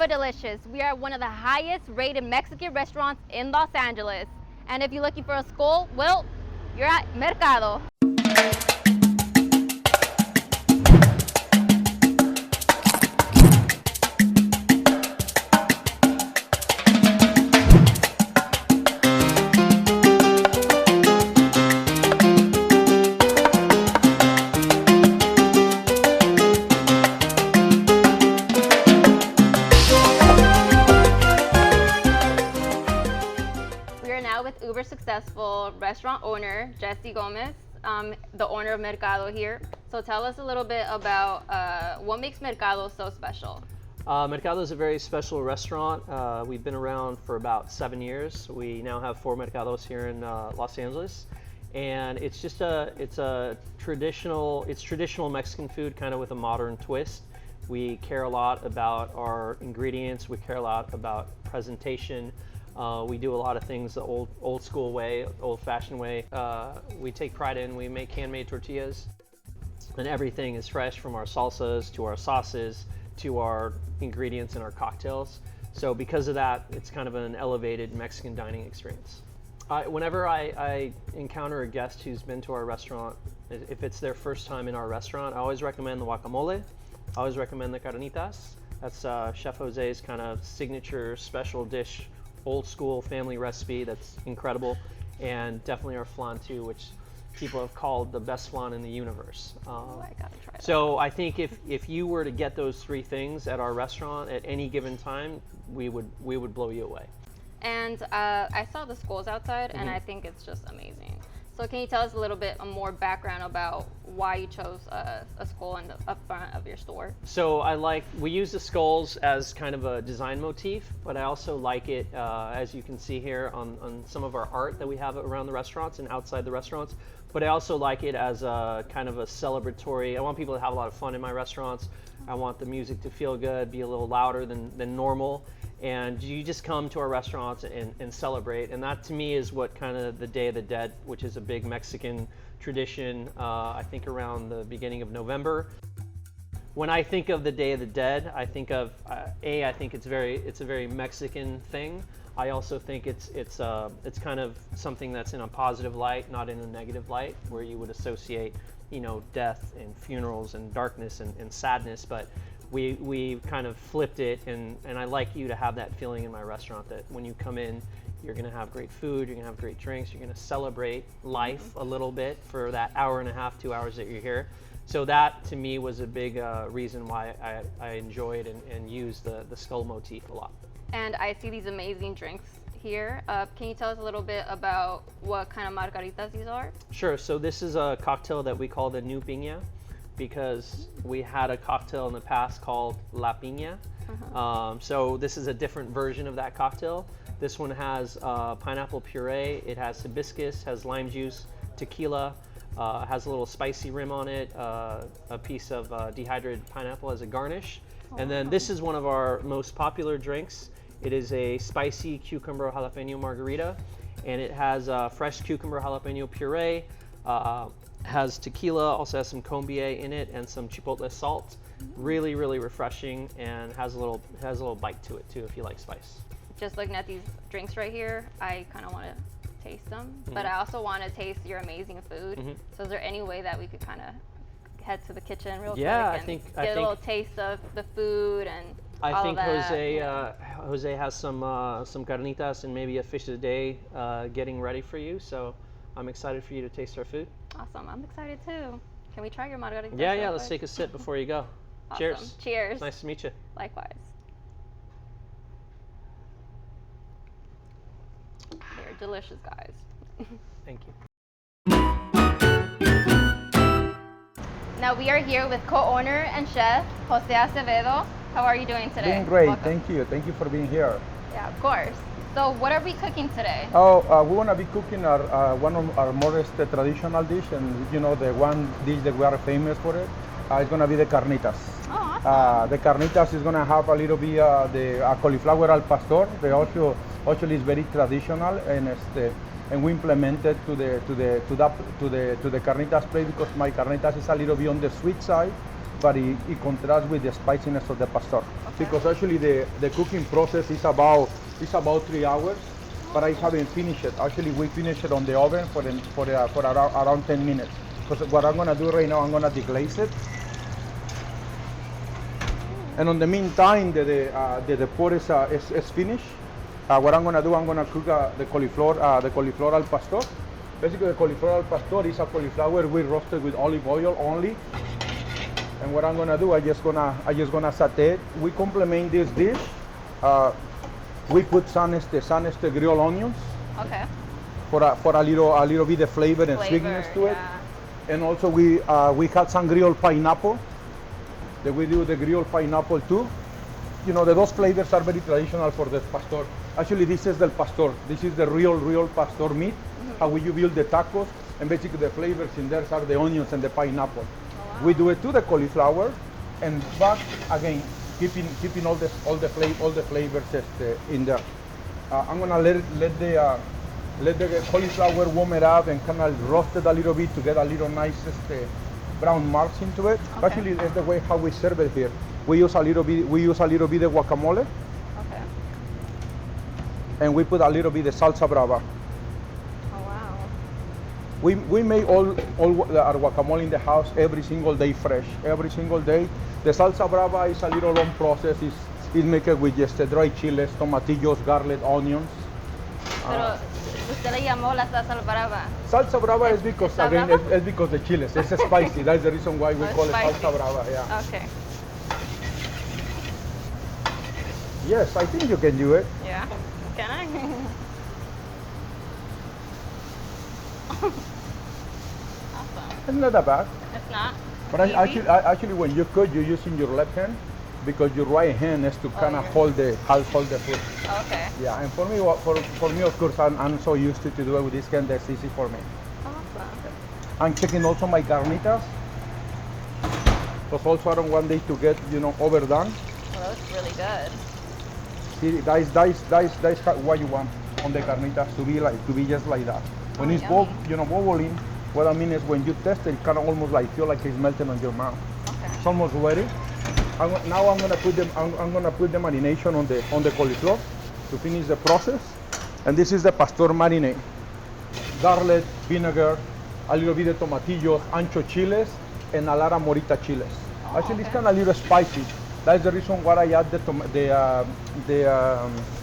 Viva Delicious. We are one of the highest rated Mexican restaurants in Los Angeles. And if you're looking for a skull, well, you're at Mercado. With uber successful restaurant owner Jesse Gomez, the owner of Mercado here. So tell us a little bit about what makes Mercado so special. Mercado is a very special restaurant. We've been around for about 7 years. We now have 4 Mercados here in Los Angeles, and it's just traditional Mexican food, kind of with a modern twist. We care a lot about our ingredients. We care a lot about presentation. We do a lot of things the old school way, old-fashioned way. We take pride in, we make handmade tortillas, and everything is fresh, from our salsas to our sauces to our ingredients in our cocktails. So because of that, it's kind of an elevated Mexican dining experience. Whenever I encounter a guest who's been to our restaurant, if it's their first time in our restaurant, I always recommend the guacamole. I always recommend the carnitas. That's Chef Jose's kind of signature special dish, old school family recipe that's incredible, and definitely our flan too, which people have called the best flan in the universe. I gotta try that. So I think if you were to get those 3 things at our restaurant at any given time, we would blow you away. And I saw the skulls outside, and I think it's just amazing. So can you tell us a little bit more background about why you chose a skull in the up front of your store? So we use the skulls as kind of a design motif, but I also like it, as you can see here on some of our art that we have around the restaurants and outside the restaurants. But I also like it as a kind of a celebratory. I want people to have a lot of fun in my restaurants. I want the music to feel good, be a little louder than normal. And you just come to our restaurants and celebrate. And that to me is what kind of the Day of the Dead, which is a big Mexican tradition, I think around the beginning of November. When I think of the Day of the Dead, I think of, I think it's a very Mexican thing. I also think it's kind of something that's in a positive light, not in a negative light, where you would associate, death and funerals and darkness and sadness. But we kind of flipped it, and I like you to have that feeling in my restaurant, that when you come in, you're going to have great food, you're going to have great drinks, you're going to celebrate life a little bit for that hour and a half, 2 hours that you're here. So that to me was a big reason why I enjoyed and used the skull motif a lot. And I see these amazing drinks here. Can you tell us a little bit about what kind of margaritas these are? Sure. So this is a cocktail that we call the New Piña, because we had a cocktail in the past called La Piña. So this is a different version of that cocktail. This one has pineapple puree, it has hibiscus, has lime juice, tequila, has a little spicy rim on it, a piece of dehydrated pineapple as a garnish. And then this is one of our most popular drinks. It is a spicy cucumber jalapeno margarita, and it has fresh cucumber jalapeno puree, has tequila, also has some combier in it, and some chipotle salt. Really, really refreshing, and has a little bite to it too if you like spice. Just looking at these drinks right here, I kind of want to taste them, but I also want to taste your amazing food. So is there any way that we could kind of head to the kitchen real quick and get a little taste of the food and I think that, Jose has some carnitas and maybe a fish a day getting ready for you. So I'm excited for you to taste our food. Awesome, I'm excited too. Can we try your margarita? Yeah, let's take a sip before you go. Awesome. Cheers. Cheers. Nice to meet you. Likewise. They're delicious, guys. Thank you. Now we are here with co-owner and chef Jose Acevedo. How are you doing today? Doing great. Welcome. Thank you. Thank you for being here. Yeah, of course. So what are we cooking today? We want to be cooking one of our most traditional dish, and the one dish that we are famous for it. It's going to be the carnitas. Oh, awesome. The carnitas is going to have a little bit the cauliflower al pastor. The also is very traditional, and we implemented to the carnitas plate, because my carnitas is a little bit on the sweet side. but it contrasts with the spiciness of the pastor. Because actually the cooking process is about 3 hours, but I haven't finished it. Actually, we finished it on the oven for around 10 minutes. Because what I'm gonna do right now, I'm gonna deglaze it. And on the meantime, the pork is finished. What I'm gonna do, I'm gonna cook the cauliflower al pastor. Basically, the cauliflower al pastor is a cauliflower we roasted with olive oil only. And what I'm gonna do, I just gonna saute it. We complement this dish. We put some grilled onions. Okay. For a little bit of flavor and sweetness to it. And also we had some grilled pineapple. That we do the grilled pineapple too. You know, those flavors are very traditional for the pastor. Actually, this is the pastor. This is the real pastor meat. How you build the tacos, and basically the flavors in there are the onions and the pineapple. Oh, wow. We do it to the cauliflower, but again, keeping all the flavors in there. I'm gonna let the cauliflower warm it up and kind of roast it a little bit to get a little nice brown marks into it. Okay. Actually, that's the way how we serve it here. We use a little bit of guacamole. Okay. And we put a little bit of salsa brava. Oh wow. We make all our guacamole in the house every single day fresh. Every single day. The salsa brava is a little long process. It's made with just dry chiles, tomatillos, garlic, onions. Pero usted le llamó la salsa brava. Salsa brava is because again it's because the chiles. It's spicy. That's the reason why we call spicy. It salsa brava. Yeah. Okay. Yes, I think you can do it. Yeah. Can I? Awesome. It's not that bad. It's not. But actually, when you cook, you're using your left hand because your right hand is to kind of hold the food. Okay. Yeah, and for me, of course, I'm so used to do it with this hand. That's easy for me. Awesome. I'm checking also my carnitas. Because also I don't want it to get overdone. Well, that looks really good. See, that's what you want on the carnitas to be just like that. When it's bubbling, what I mean is when you test it, it kind of almost feel like it's melting on your mouth. Okay. It's almost ready. Now I'm gonna put the marination on the cauliflower to finish the process. And this is the pastor marinade: garlic, vinegar, a little bit of tomatillos, ancho chiles, and a lot of morita chiles. Actually, it's kind of a little spicy. That's the reason why I add the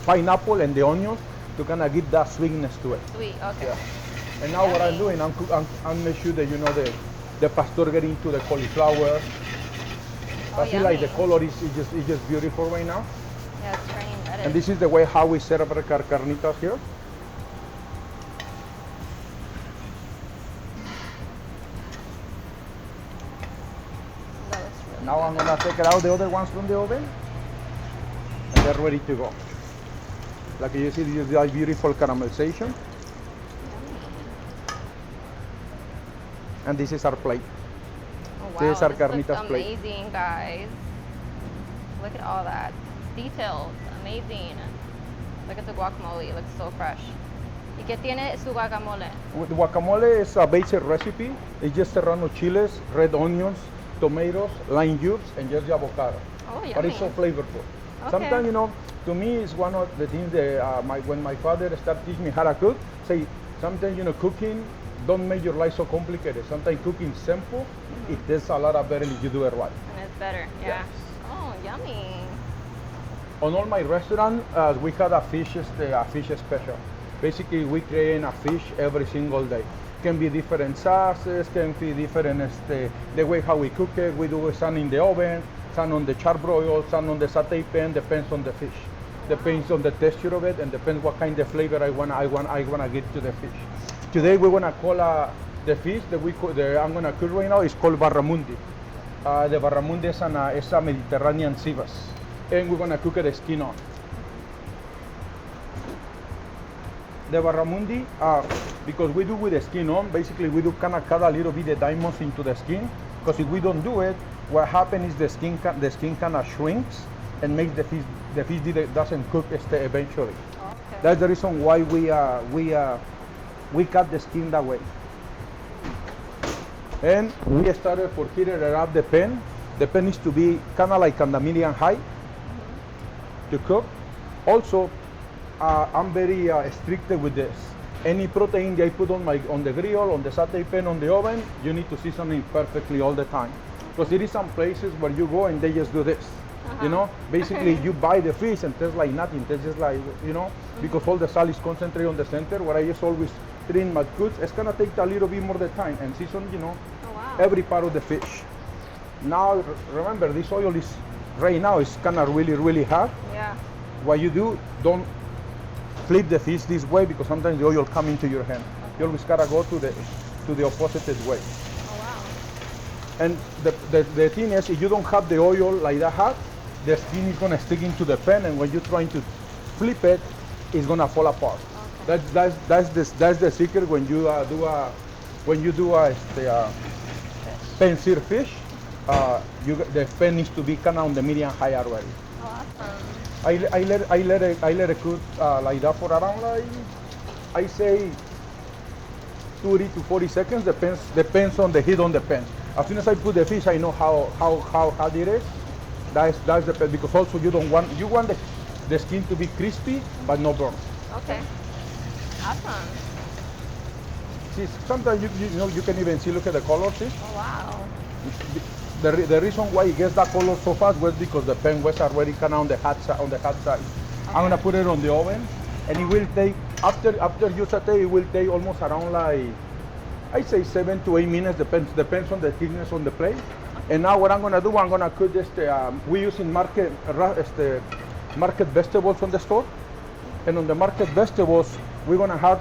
pineapple and the onions to kind of give that sweetness to it. Sweet, okay. Yeah. And now what I'm doing, I'm making sure that the pastor get into the cauliflower. I feel like the color is just beautiful right now. Yeah, it's turning red. And this is the way how we set up our carnitas here. Now I'm gonna take it out the other ones from the oven, and they're ready to go. Like you see, this is a beautiful caramelization. And this is our plate. Oh, wow, this is our this carnitas looks plate. Amazing, guys. Look at all that. Details, amazing. Look at the guacamole, it looks so fresh. ¿Y qué tiene su guacamole? The guacamole is a basic recipe. It's just serrano chiles, red onions, tomatoes, lime juice, and just the avocado. Oh, yummy. But it's so flavorful. Okay. Sometimes, to me, it's one of the things that when my father started teaching me how to cook, say, sometimes, cooking, don't make your life so complicated. Sometimes cooking simple, it tastes a lot better if you do it right. And it's better, yeah. Yes. Oh, yummy. On all my restaurants, we had a fish special. Basically, we create a fish every single day. Can be different sauces, can be different the way how we cook it. We do some in the oven, some on the charbroil, some on the satay pan. Depends on the fish. Depends on the texture of it, and depends what kind of flavor I wanna give to the fish. Today we wanna call the fish that I'm gonna cook right now is called barramundi. The barramundi is a Mediterranean sea bass, and we're gonna cook it skin on. The barramundi, because we do with the skin on, basically we do kind of cut a little bit of diamonds into the skin. Because if we don't do it, what happens is the skin kind of shrinks and makes the fish doesn't cook eventually. Okay. That's the reason why we cut the skin that way. And we started for heating it up the pan The pan needs to be kind of like on the medium high to cook. Also, I'm very strict with this. Any protein that I put on the grill, on the satay pan, on the oven, you need to season it perfectly all the time. Because there is some places where you go and they just do this. You know, basically you buy the fish and tastes like nothing. It tastes just like, you know, because all the salt is concentrated on the center. Where I just always train my cooks, it's gonna take a little bit more the time and season, you know, every part of the fish. Now, remember, this oil is right now is kind of really hot. Yeah. What you do, don't flip the fish this way because sometimes the oil come into your hand. You always gotta go to the opposite way. Oh wow. And the thing is, if you don't have the oil like that hot, the skin is gonna stick into the pan, and when you're trying to flip it, it's gonna fall apart. Okay. That's the secret when you do a pan seared fish. The pan needs to be kind of on the medium high already. Awesome. I let it cook like that for around, like, I say 30 to 40 seconds. Depends on the heat on the pan. As soon as I put the fish, I know how hot it is. That's the pan, because also you want the skin to be crispy but no burn. Okay. Awesome. See, sometimes you know you can even see. Look at the color. See. Oh wow. The reason why it gets that color so fast was because the pan was already kind of on the hot side. Okay. I'm gonna put it on the oven, and it will take after you saute. It will take almost around, like, I say 7 to 8 minutes. Depends on the thickness on the plate. And now what I'm gonna do, I'm gonna cook this. We using market vegetables from the store, and on the market vegetables we're gonna have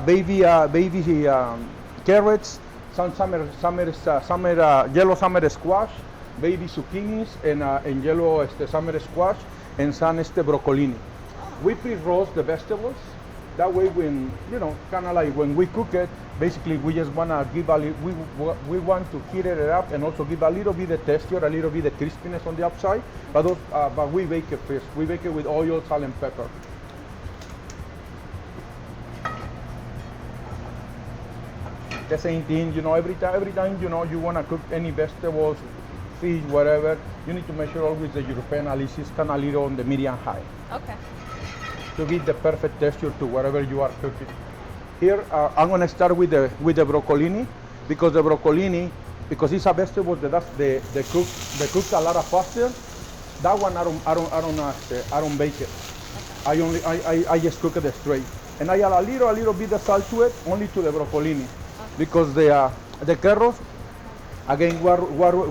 baby carrots. Some yellow summer squash, baby zucchinis, and yellow summer squash, and some broccolini. We pre-roast the vegetables. That way, when, you know, kind of like when we cook it, basically we just wanna give we want to heat it up and also give a little bit of texture, a little bit of crispiness on the outside. But we bake it first. We bake it with oil, salt, and pepper. The same thing, you know, every time, you know, you want to cook any vegetables, fish, whatever, you need to make sure always that your pan at least is kind of a little on the medium high. Okay. To give the perfect texture to whatever you are cooking. Here, I'm going to start with the broccolini, because the broccolini, because it's a vegetable that the cooks a lot faster. That one I don't bake it. Okay. I just cook it straight, and I add a little bit of salt to it, only to the broccolini. Because the carrots, again, were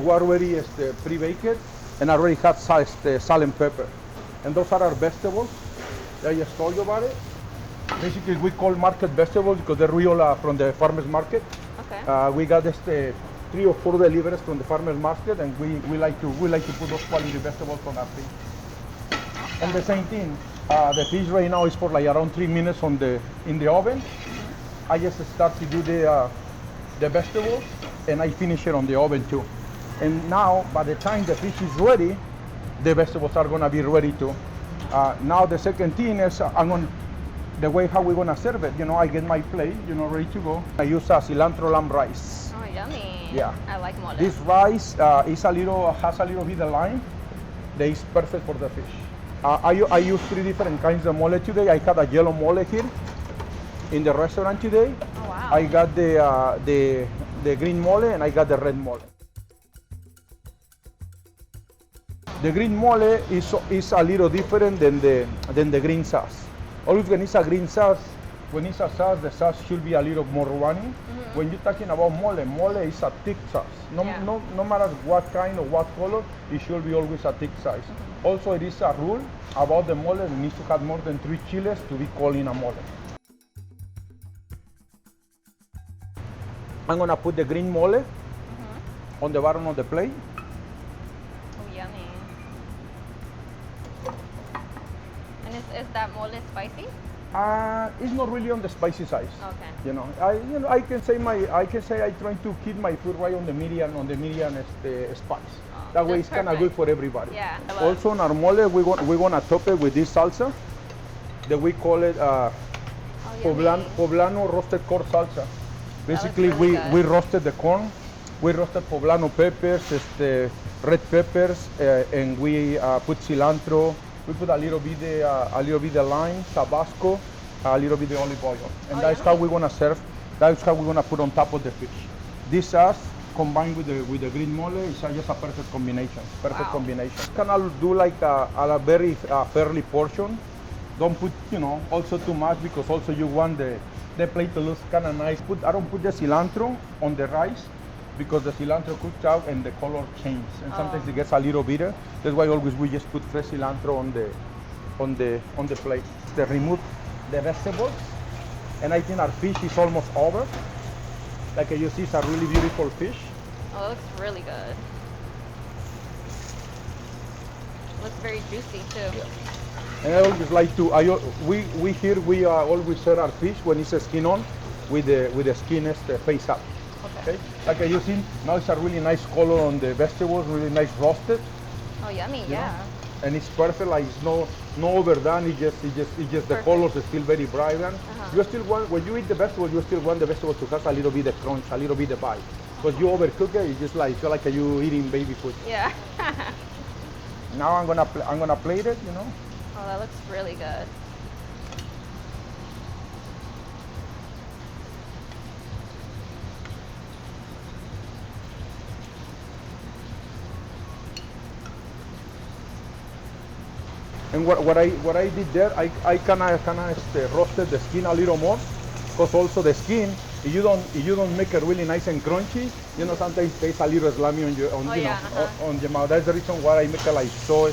already pre-baked and already had salt and pepper. And those are our vegetables. I just told you about it. Basically, we call market vegetables because they're real from the farmer's market. Okay. We got 3 or 4 deliveries from the farmer's market, and we like to put those quality vegetables on our fish. And the same thing, the fish right now is for like around 3 minutes in the oven. I just start to do the vegetables, and I finish it on the oven too. And now, by the time the fish is ready, the vegetables are gonna be ready too. Now the second thing is the way how we're gonna serve it. You know, I get my plate, you know, ready to go. I use cilantro lamb rice. Oh, yummy. Yeah. I like mole. This rice has a little bit of lime. That is perfect for the fish. I use 3 different kinds of mole today. I had a yellow mole here in the restaurant today. Oh, wow. I got the green mole, and I got the red mole. The green mole is a little different than the green sauce. Always when it's a green sauce, the sauce should be a little more runny. Mm-hmm. When you're talking about mole is a thick sauce. No matter what kind or what color, it should be always a thick sauce. Mm-hmm. Also, it is a rule about the mole, it needs to have more than 3 chiles to be called in a mole. I'm gonna put the green mole on the bottom of the plate. Oh, yummy. And is that mole spicy? It's not really on the spicy side. Okay. You know, I can say I try to keep my food right on the medium spice. Oh, that way it's kind of good for everybody. Yeah. Also, on our mole, we're gonna top it with this salsa that we call it poblano roasted corn salsa. Basically, really we roasted the corn We roasted poblano peppers, red peppers, and we put cilantro. We put a little bit of lime, Tabasco, a little bit of olive oil, and that's how we're gonna serve. That's how we're gonna put on top of the fish. This sauce combined with the green mole is just a perfect combination. Perfect combination. Can I do like a very fairly portion? Don't put also too much, because also you want the plate to look kind of nice. I don't put the cilantro on the rice, because the cilantro cooks out and the color changes, and sometimes it gets a little bitter. That's why always we just put fresh cilantro on the plate. They remove the vegetables, and I think our fish is almost over. Like you see, it's a really beautiful fish. Oh, it looks really good. It looks very juicy too. Yeah. And I always like to. We always serve our fish when it's skin on, with the skin face up. Okay. Like you see, now it's a really nice color on the vegetables, really nice roasted. Oh, yummy! Yeah. And it's perfect. Like it's no overdone. It's just the colors are still very vibrant. You still want, when you eat the vegetables, you still want the vegetables to have a little bit of crunch, a little bit of bite. Because you overcook it, it's just like feel like you eating baby food. Yeah. Now I'm gonna plate it. Oh, that looks really good. And what I did there, I kind of roasted the skin a little more, because also the skin, if you don't make it really nice and crunchy, sometimes it tastes a little slimy on your on your mouth. That's the reason why I make it like so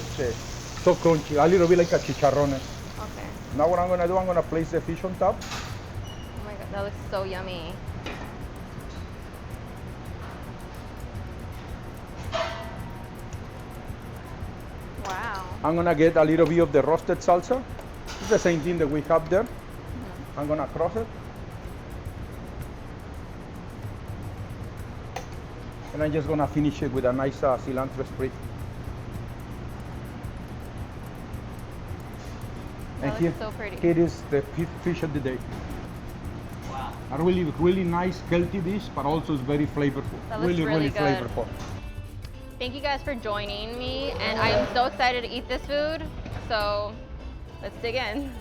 crunchy, a little bit like a chicharrones. Okay. Now what I'm gonna do, I'm gonna place the fish on top. Oh my god, that looks so yummy. Wow. I'm gonna get a little bit of the roasted salsa. It's the same thing that we have there. I'm gonna cross it. And I'm just gonna finish it with a nice cilantro sprig. And That looks so pretty. Here is the fish of the day. Wow. A really nice, healthy dish, but also it's very flavorful. That looks really good. Flavorful. Thank you guys for joining me, and I am so excited to eat this food. So let's dig in.